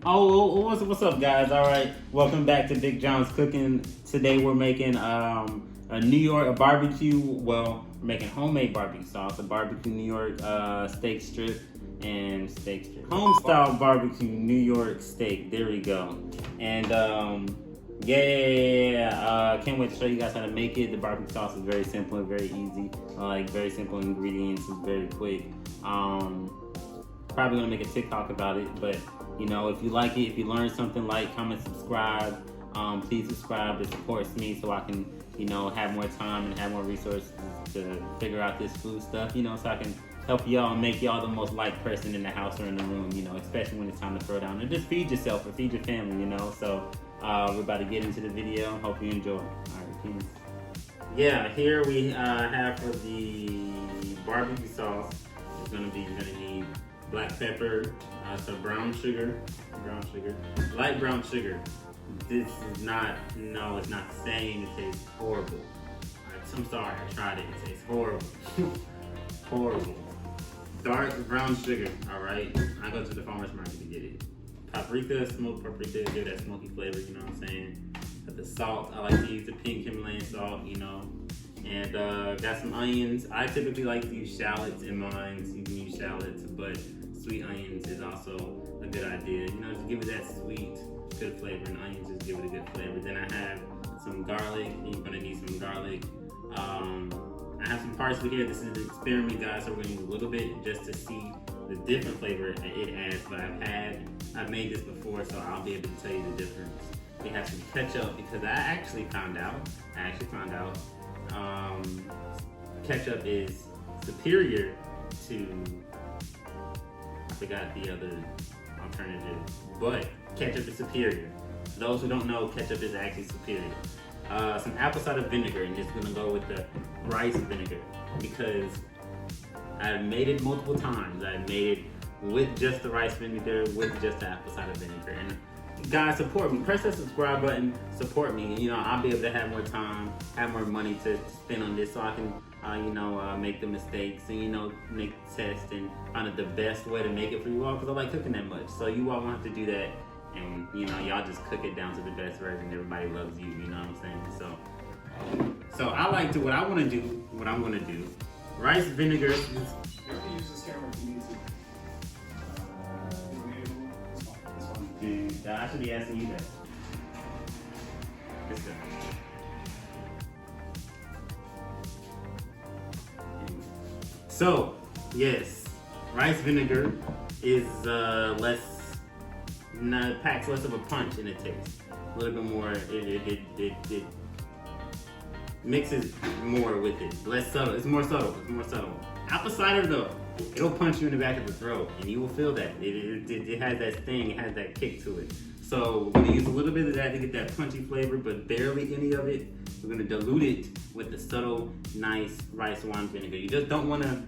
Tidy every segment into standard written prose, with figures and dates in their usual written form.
What's up, guys? All right, welcome back to Big Jon'S Cooking. Today we're making a barbecue. Well, we're making homemade barbecue sauce, a barbecue New York steak strip and home style barbecue New York steak. There we go. And can't wait to show you guys how to make it. The barbecue sauce is very simple and very easy. Like very simple ingredients. It's very quick. Probably gonna make a TikTok about it, but you know, if you like it, if you learn something, like, comment, subscribe. Please subscribe. It supports me so I can, you know, have more time and have more resources to figure out this food stuff, you know, so I can help y'all and make y'all the most liked person in the house or in the room, you know, especially when it's time to throw down. And just feed yourself or feed your family, you know. So we're about to get into the video. Hope you enjoy. All right, peace. Yeah, here we have for the barbecue sauce, you're gonna need black pepper, some brown sugar, light brown sugar. This is not, no, it's not the same. It tastes horrible. I'm sorry, I tried it. It tastes horrible. Horrible. Dark brown sugar, all right? I go to the farmer's market to get it. Paprika, smoked paprika, give that smoky flavor, you know what I'm saying? Got the salt, I like to use the pink Himalayan salt, you know? And got some onions. I typically like to use shallots in mine, so you can use shallots, but sweet onions is also a good idea. You know, just give it that sweet, good flavor, and onions just give it a good flavor. Then I have some garlic. You're gonna need some garlic. I have some parsley here. This is an experiment, guys, so we're gonna use a little bit just to see the different flavor it adds. But I've made this before, so I'll be able to tell you the difference. We have some ketchup because I actually found out ketchup is superior to, I forgot the other alternative, but ketchup is superior. For those who don't know, ketchup is actually superior. Some apple cider vinegar, and just gonna go with the rice vinegar because I've made it multiple times. I've made it with just the rice vinegar, with just the apple cider vinegar. And guys, support me. Press that subscribe button. Support me. You know, I'll be able to have more time, have more money to spend on this, so I can, make the mistakes and, you know, make tests and find out the best way to make it for you all, because I like cooking that much. So you all won't have to do that, and you know, y'all just cook it down to the best version. Everybody loves you. You know what I'm saying? So I like to. What I'm gonna do. Rice vinegar. You have to use this camera if you need to. This one. Dude, I should be asking you that. This guy. So, yes, rice vinegar is packs less of a punch in the taste. A little bit more, it mixes more with it. Less subtle, it's more subtle. Apple cider though, it'll punch you in the back of the throat and you will feel that. It has that sting, it has that kick to it. So we're gonna use a little bit of that to get that punchy flavor, but barely any of it. We're gonna dilute it with the subtle, nice rice wine vinegar. You just don't wanna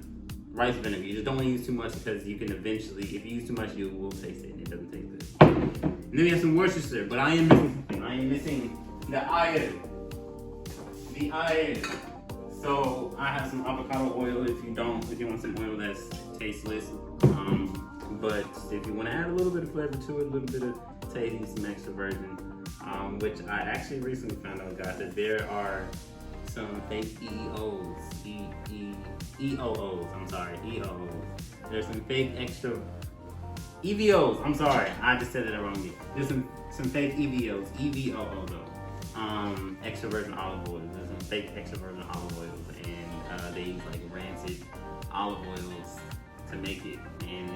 rice vinegar. You just don't wanna use too much because you can eventually, if you use too much, you will taste it and it doesn't taste good. And then we have some Worcestershire, but I am missing the iron. The iron. So I have some avocado oil if you want some oil that's tasteless. But if you want to add a little bit of flavor to it, a little bit of taste, use some extra virgin. Which I actually recently found out, guys, that there are some fake EOOs. There's some fake extra EVOs. I'm sorry, I just said it wrong. There's some fake EVOs, EVOO though. Extra virgin olive oil. There's some fake extra virgin olive oils, and they use like rancid olive oils to make it, and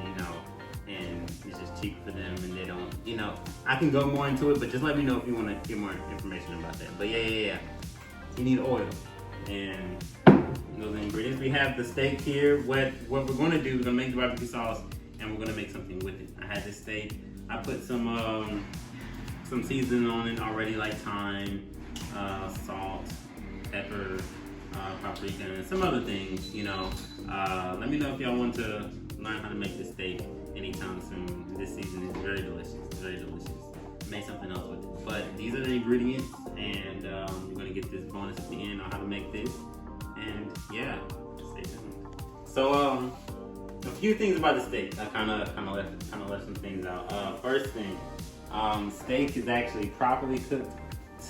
and it's just cheap for them, and they don't, I can go more into it, but just let me know if you want to get more information about that. But yeah. You need oil, and those ingredients. We have the steak here. What we're going to do, we're going to make the barbecue sauce, and we're going to make something with it. I had this steak. I put some seasoning on it already, like thyme, salt, pepper, paprika, and some other things, Let me know if y'all want to learn how to make this steak anytime soon. This season is very delicious. Make something else with it. But these are the ingredients, and you're gonna get this bonus at the end on how to make this. And yeah, stay tuned. So the few things about the steak. I kind of left some things out. First thing, steak is actually properly cooked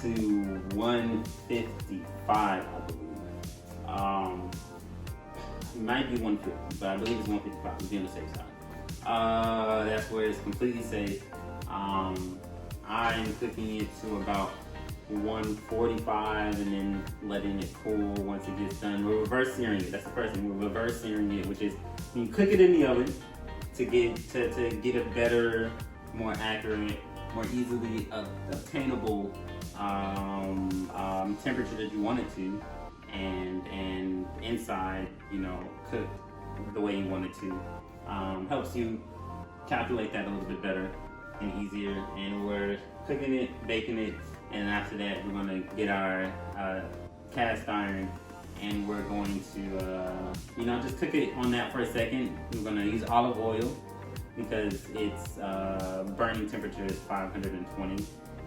to 155, I believe. It might be 150, but I believe it's 155. Let's be on the safe side. That's where it's completely safe. I'm cooking it to about 145 and then letting it cool once it gets done. We're reverse searing it. That's the first thing. We're reverse searing it, which is when you cook it in the oven to get a better, more accurate, more easily obtainable temperature that you want it to, and inside, cook the way you want it to. Helps you calculate that a little bit better and easier. And we're cooking it, baking it, and after that we're gonna get our cast iron and we're going to just cook it on that for a second. We're gonna use olive oil because its burning temperature is 520,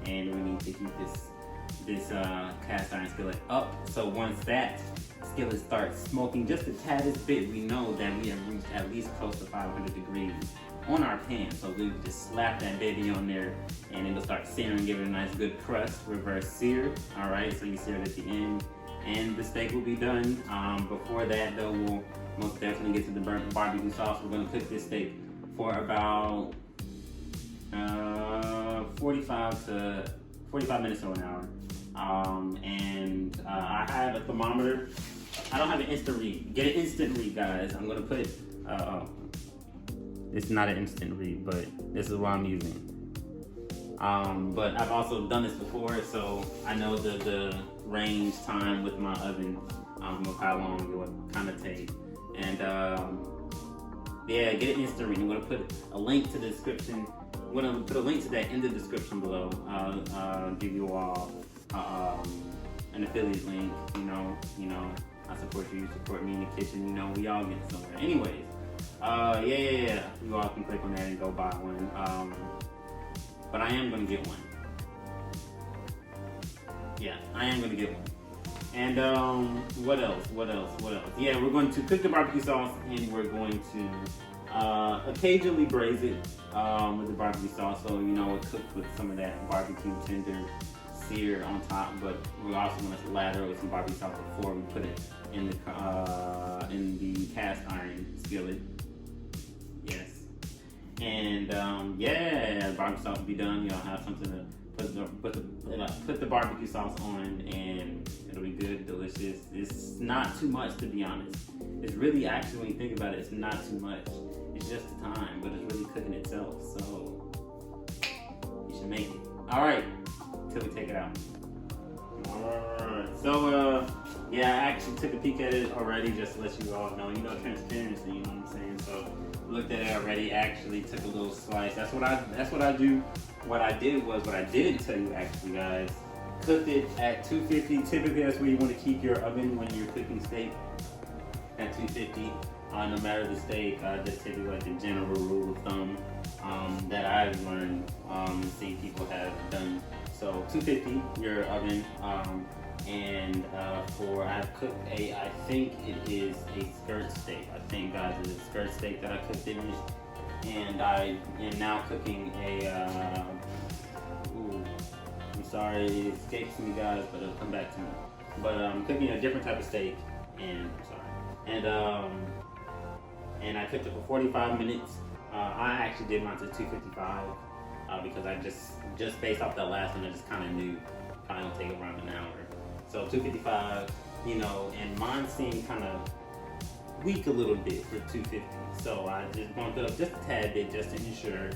and we need to heat this cast iron skillet up. So once that skillet starts smoking just a taddest bit, we know that we have reached at least close to 500 degrees on our pan. So we just slap that baby on there and it'll start searing, give it a nice good crust, reverse sear. All right, so you sear it at the end and the steak will be done. Before that though, we'll most definitely get to the burnt barbecue sauce. We're gonna cook this steak for about 45 minutes or an hour. I have a thermometer. I don't have an instant read. Get an instant read, guys. I'm gonna put, it's not an instant read, but this is what I'm using. But I've also done this before, so I know the range time with my oven of how long it will kind of take. And yeah, get an instant read. I'm gonna put a link to the description. I'm gonna put a link to that in the description below. I'll give you all an affiliate link. I support you, you support me in the kitchen. We all get somewhere. Anyways, yeah. You all can click on that and go buy one. But I am gonna get one. Yeah, I am gonna get one. And what else? Yeah, we're going to cook the barbecue sauce, and we're going to occasionally braise it with the barbecue sauce, so it cooks with some of that barbecue tender sear on top. But we're also going to lather it with some barbecue sauce before we put it in the cast iron skillet. Yes, and yeah, the barbecue sauce will be done. Y'all have something to put the barbecue sauce on, and it'll be good, delicious. It's not too much, to be honest. It's really, actually, when you think about it, it's not too much. It's just the time, but it's really cooking itself. So you should make it. All right, till we take it out. All right. So yeah, I actually took a peek at it already, just to let you all know. Transparency. You know what I'm saying? So looked at it already. Actually took a little slice. That's what I do. What I didn't tell you, actually, guys, cooked it at 250. Typically, that's where you want to keep your oven when you're cooking steak, at 250. No matter the steak, just typically like the general rule of thumb that I've learned and seen people have done. So 250 your oven, and I've cooked I think it is a skirt steak. I think, guys, it's a skirt steak that I cooked it in. And I am now cooking I'm sorry, it escapes me, guys, but it'll come back to me. But I'm cooking a different type of steak, and and I cooked it for 45 minutes. I actually did mine to 255 because I just based off that last one, I just kind of knew probably gonna take around an hour. So 255, and mine seemed kind of weak a little bit for 250, so I just bumped it up just a tad bit just to ensure,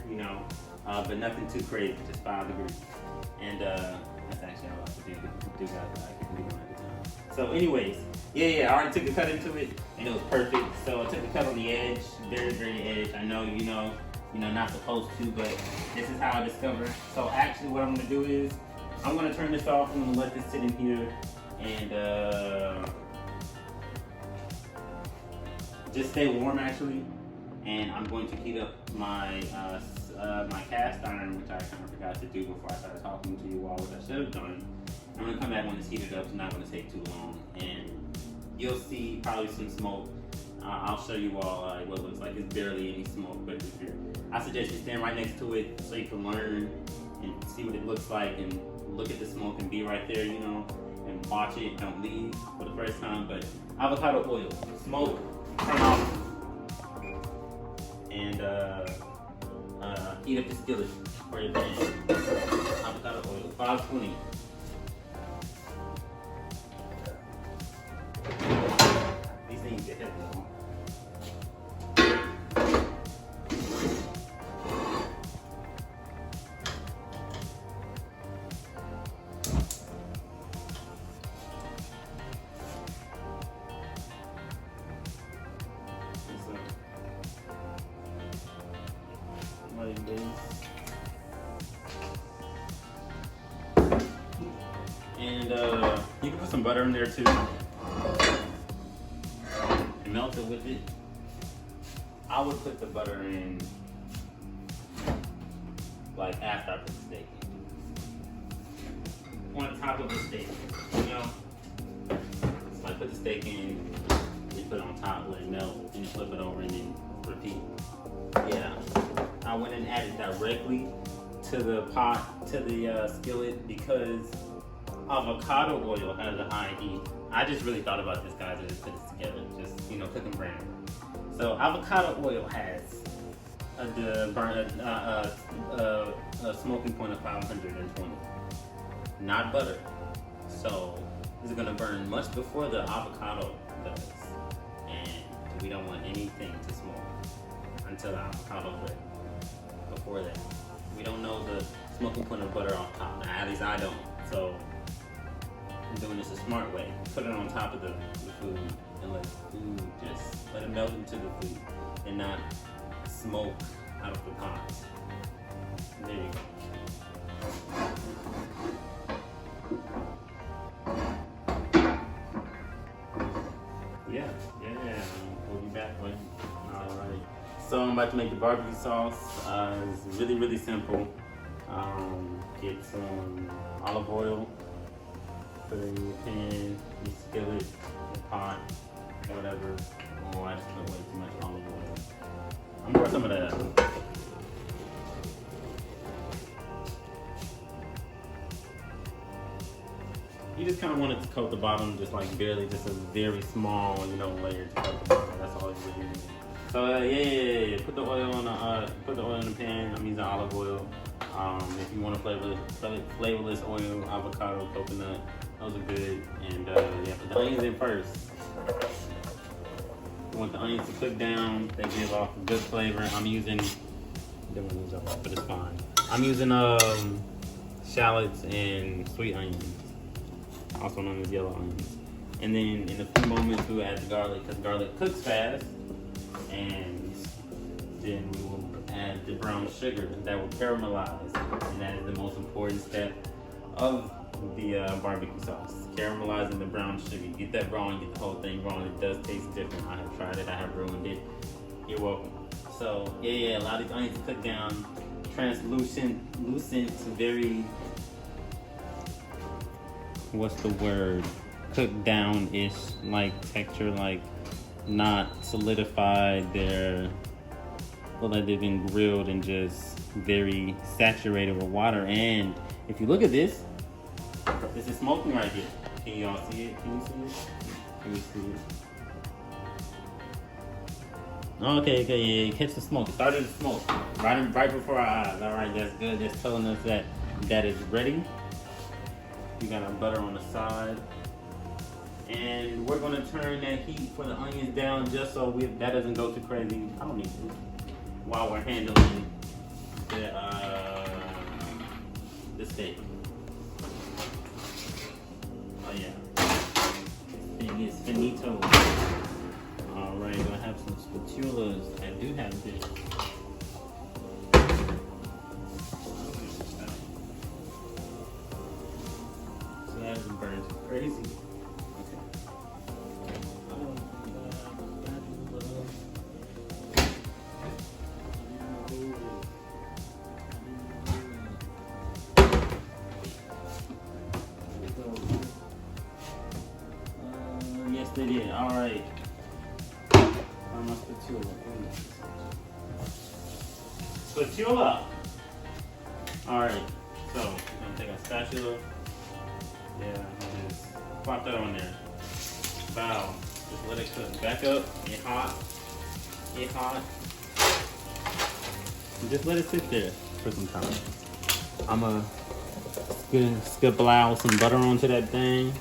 but nothing too crazy, just 5 degrees. And that's actually all I have to do, guys. I can do one at a time. So anyways, yeah, I already took a cut into it, and it was perfect. So I took a cut on the edge, very, very edge. I know, not supposed to, but this is how I discovered. So actually what I'm gonna do is, I'm gonna turn this off, I'm gonna let this sit in here, and just stay warm, actually. And I'm going to heat up my my cast iron, which I kind of forgot to do before I started talking to you all, which I should have done. I'm gonna come back when it's heated up. It's not gonna take too long, and you'll see probably some smoke I'll show you all what it looks like. It's barely any smoke, but I suggest you stand right next to it so you can learn and see what it looks like and look at the smoke and be right there, you know, and watch it. Don't leave for the first time. But avocado oil, smoke, turn off, and heat up the skillet for your pan. Avocado oil, 520. These things get heavy. And you can put some butter in there too and melt it with it. I would put the butter in like after I put the steak in. On top of the steak, you know? So I put the steak in, you put it on top, let it melt, and you flip it over and then repeat. Yeah, I went and added directly to the pot, to the skillet, because avocado oil has a high heat. I just really thought about this, guys, and just put this together, just, you know, cooking brand. So avocado oil has a smoking point of 520, not butter. So it's gonna burn much before the avocado does, and we don't want anything to smoke until the avocado's ready. Before that, we don't know the smoking point of butter off top. Now, at least I don't. So I'm doing this a smart way. Put it on top of the food and let the food just let it melt into the food and not smoke out of the pot. There you go. Yeah. We'll be back with. All right. So I'm about to make the barbecue sauce. It's really, really simple. Get some olive oil, put it in your pan, your skillet, your pot, whatever. Oh, I just put way too much olive oil. I'm gonna pour some of that. You just kind of want it to coat the bottom, just like barely, just a very small, you know, layer to coat the bottom. That's all you really need. So yeah. Put the oil in the pan. I'm using olive oil. If you want a flavorless oil, avocado, coconut, those are good. And yeah, put the onions in first. You want the onions to cook down. They give off a good flavor. I'm using, but it's fine. I'm using shallots and sweet onions, also known as yellow onions. And then in a few moments we'll add the garlic, because garlic cooks fast. And then we will add the brown sugar that will caramelize, and that is the most important step of the barbecue sauce. Caramelizing the brown sugar. Get that wrong, get the whole thing wrong. It does taste different. I have tried it, I have ruined it. You're welcome. So yeah, allow these onions to cook down, translucent, very, what's the word? Cook down-ish, like texture, like not solidified. They're, well, like they've been grilled and just very saturated with water. And if you look at this is smoking right here. Can you all see it? Can you see it? Can you see it? Okay, yeah, catch the smoke. It started to smoke right before our eyes. All right, that's good. That's telling us that is ready. We got our butter on the side. And we're gonna turn that heat for the onions down just so that doesn't go too crazy. I don't need to. While we're handling the steak. Oh yeah, this thing is finito. All right, gonna have some spatulas. I do have this. So that doesn't burn too crazy. Yes, they did. All right. my spatula. Spatula! Alright, so I'm gonna take a spatula. Yeah, and just pop that on there. Bow. Just let it cook. Back up. Get hot. Get hot. And just let it sit there for some time. I'm gonna skip-allow some butter onto that thing.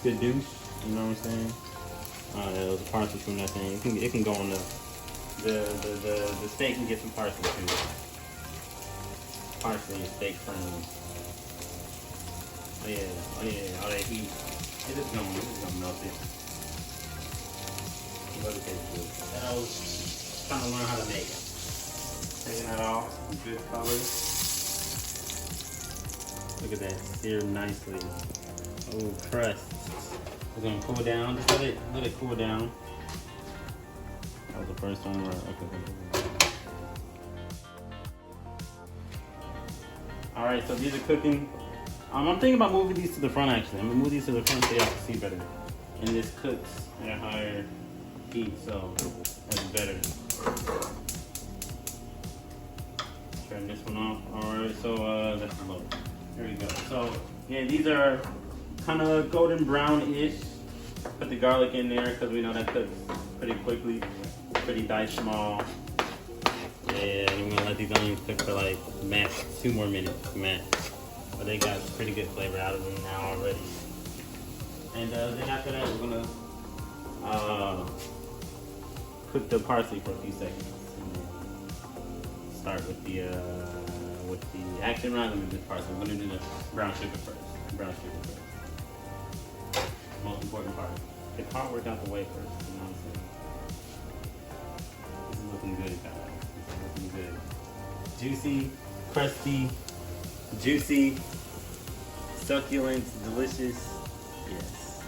Good douche. You know what I'm saying? There was a parsley from that thing. It can go on the steak can get some parsley too. Parsley and steak friendly. Oh yeah, all that heat. It's just gonna melt it. But it tastes good. I was trying to learn how to make it. Taking that off, some good color. Look at that, seared nicely. Oh, crust. We're gonna cool down. Just let it cool down. That was the first one, right? Okay. All right, so these are cooking. I'm thinking about moving these to the front actually. I'm gonna move these to the front so y'all can see better. And this cooks at a higher heat, so that's better. Turn this one off. All right, so that's low. There we go. So yeah, these are kind of golden brown-ish. Put the garlic in there because we know that cooks pretty quickly. Pretty diced small. Yeah, we're gonna let these onions cook for like max 2 more minutes, max. But they got pretty good flavor out of them now already. And then after that, we're gonna cook the parsley for a few seconds. And then start with the action rather than the parsley. We're gonna do the brown sugar first. Brown sugar first. Most important part. Get the hard work out the way first. You know what I'm saying? This is looking good, guys. This is looking good. Juicy, crusty, juicy, succulent, delicious. Yes.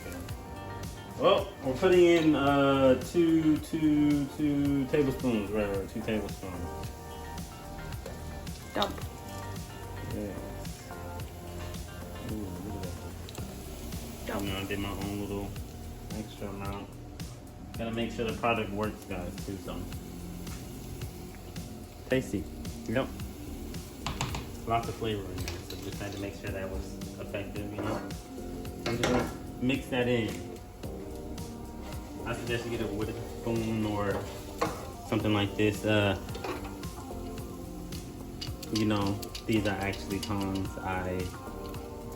Okay. Well, we're putting in 2 tablespoons, right, 2 tablespoons. Dump. Yes. Ooh, look at that. Dump. You know, I did my own little extra amount. Gotta make sure the product works, guys, too, so. Tasty. Yep. Lots of flavor in there, so just had to make sure that was effective, you know. So I'm just gonna mix that in. I suggest you get a wooden spoon or something like this. You know, these are actually tongs. I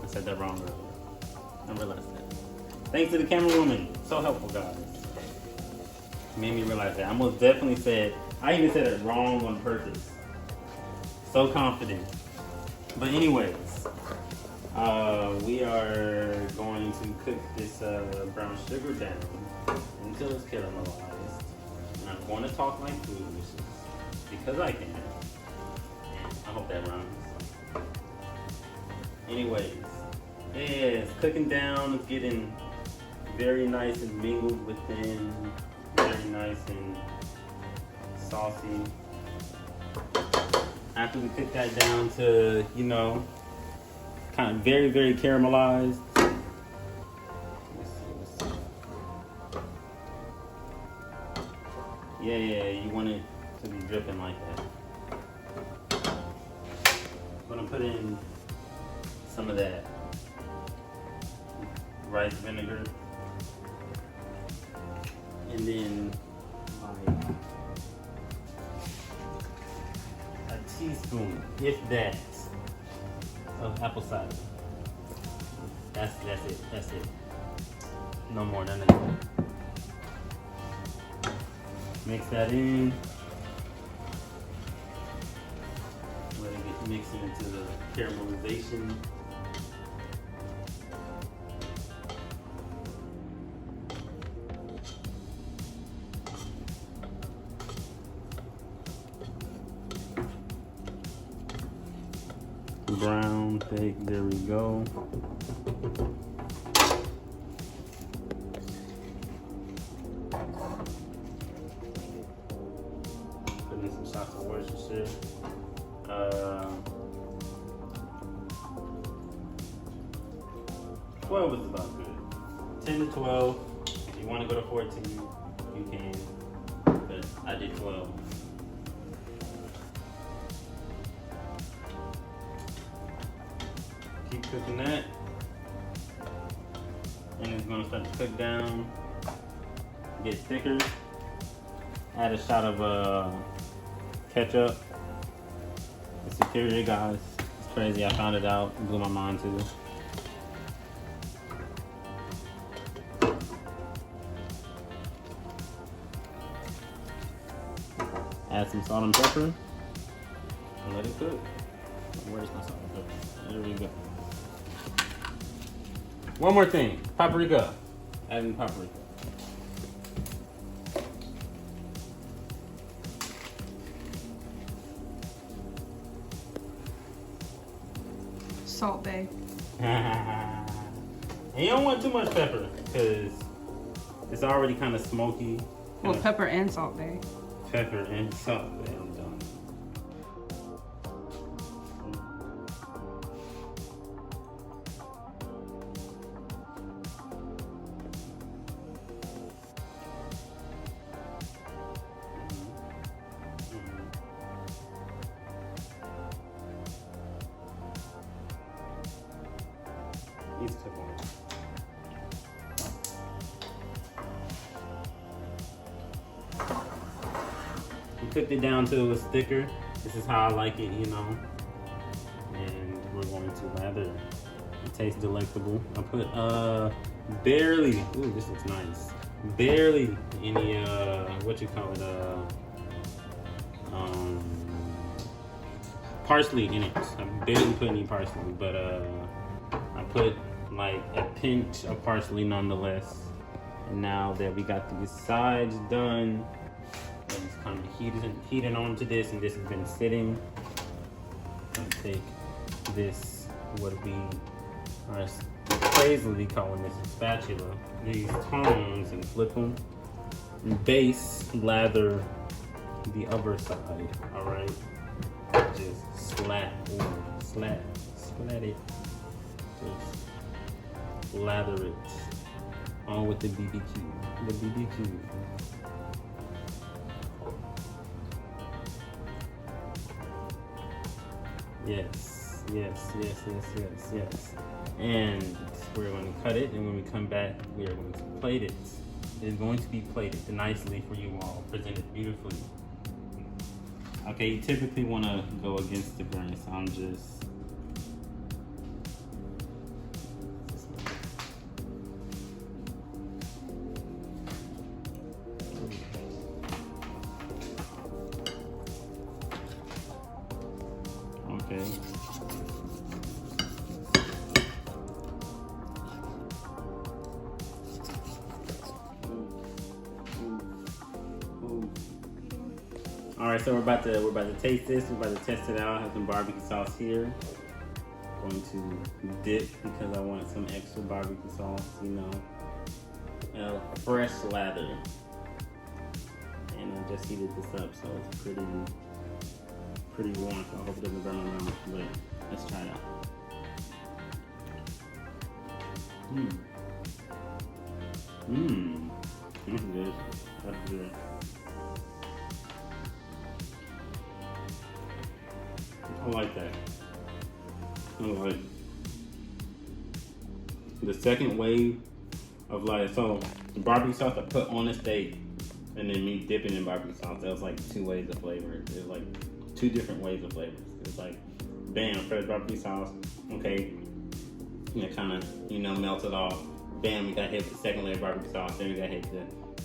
said that wrong earlier. I realized that. Thanks to the camera woman. So helpful, guys. Made me realize that. I most definitely said, I even said it wrong on purpose. So confident. But anyways, we are going to cook this brown sugar down until it's caramelized. And I'm going to talk like foolishness because I can. I hope that rhymes. Anyways, yeah, it's cooking down. It's getting very nice and mingled within. Very nice and saucy. After we cook that down to, you know, kind of very, very caramelized. Let's see. Yeah, you want it to be dripping like that. I'm gonna put in some of that rice vinegar. And then like a teaspoon, if that, of apple cider. That's it. No more, none of that. Mix that in. Let it get mixed into the caramelization. Brown steak, there we go. Put in some shots of Worcestershire. 12 is about good. 10 to 12. If you want to go to 14, you can, but I did 12. Keep cooking that, and it's gonna start to cook down, get thicker. Add a shot of ketchup. It's superior, guys. It's crazy. I found it out. It blew my mind too. Add some salt and pepper and let it cook. Where's my salt and pepper? There we go. One more thing, paprika. Adding paprika. Salt Bae. And you don't want too much pepper because it's already kind of smoky. Well, pepper and Salt Bae. Pepper and salt. I'm done. Needs to cook on. We cooked it down till it was thicker. This is how I like it, you know. And we're going to lather. It tastes delectable. I put barely. Ooh, this looks nice. Barely any what you call it parsley in it. I barely put any parsley, but I put like a pinch of parsley nonetheless. And now that we got these sides done, it's kind of heated onto this, and this has been sitting. I'm gonna take this, what we are crazily calling this a spatula, these tongs, and flip them. And base lather the other side. All right, just slat it. Just lather it on with the BBQ. The BBQ. Yes. And we're going to cut it, and when we come back, we are going to plate it. It is going to be plated nicely for you all, presented beautifully. Okay, you typically want to go against the grain, so I'm just... Okay. All right, so we're about to taste this. We're about to test it out. I have some barbecue sauce here. Going to dip because I want some extra barbecue sauce. You know, fresh lather. And I just heated this up, so it's pretty warm. So I hope it doesn't burn my mouth. But let's try it out. That's good. That's good. I like that. I like the second wave of so the barbecue sauce I put on the steak, and then me dipping in barbecue sauce. That was like 2 ways of flavor. It was like 2 different ways of flavors. It was like, bam, fresh barbecue sauce. Okay, and it kind of melted off. Bam, we got hit with the second layer of barbecue sauce. Then we got hit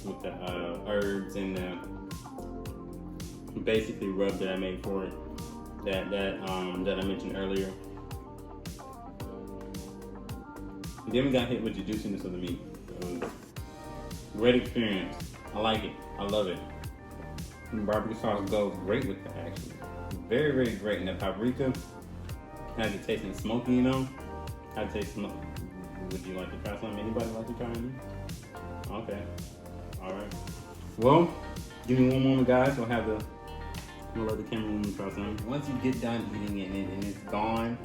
with the herbs and the basically rub that I made for it. That I mentioned earlier. And then we got hit with the juiciness of the meat. It was a great experience. I like it. I love it. And barbecue sauce goes great with that, actually. Very, very great. And the paprika has it tasting smoky, you know? Has it taste smoky. Would you like to try something? Anybody like to try anything? Okay. Alright. Well, give me one moment, guys. We'll have I'm gonna let the cameraman try something. Once you get done eating it and it's gone,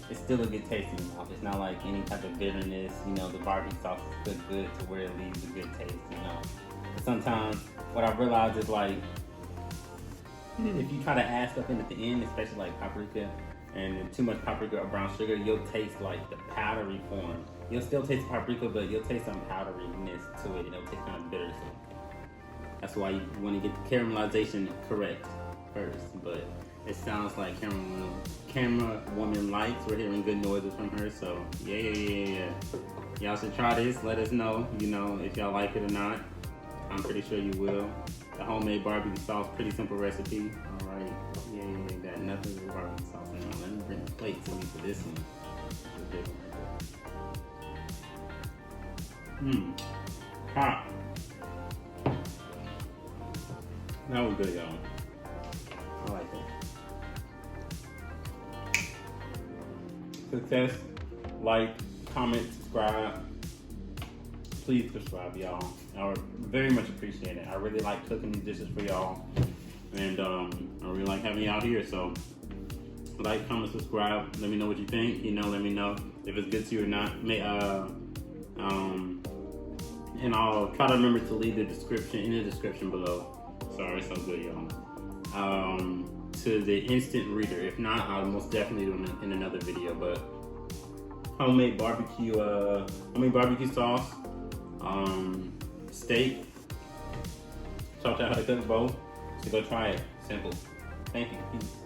it's still a good taste in your mouth. It's not like any type of bitterness. The barbecue sauce is good to where it leaves a good taste. sometimes what I've realized is like, if you try to add stuff in at the end, especially like paprika and too much paprika or brown sugar, you'll taste like the powdery form. You'll still taste paprika, but you'll taste some powderiness to it. It'll taste kind of bitter. So that's why you want to get the caramelization correct first. But it sounds like camera woman likes. We're hearing good noises from her. So yeah. Y'all should try this. Let us know, if y'all like it or not. I'm pretty sure you will. The homemade barbecue sauce, pretty simple recipe. All right, yeah, got nothing with barbecue sauce. Now let me bring the plate to me for this one. Hot. That was good, y'all. I like that. Success, like, comment, subscribe. Please subscribe, y'all. I would very much appreciate it. I really like cooking these dishes for y'all, and I really like having y'all here. So, like, comment, subscribe. Let me know what you think. Let me know if it's good to you or not. And I'll try to remember to leave the description below. Sorry, so good, y'all. To the instant reader. If not, I'll most definitely do it in another video. But homemade barbecue sauce. Steak. Taught y'all how to cook both. So go try it. Simple. Thank you. Peace.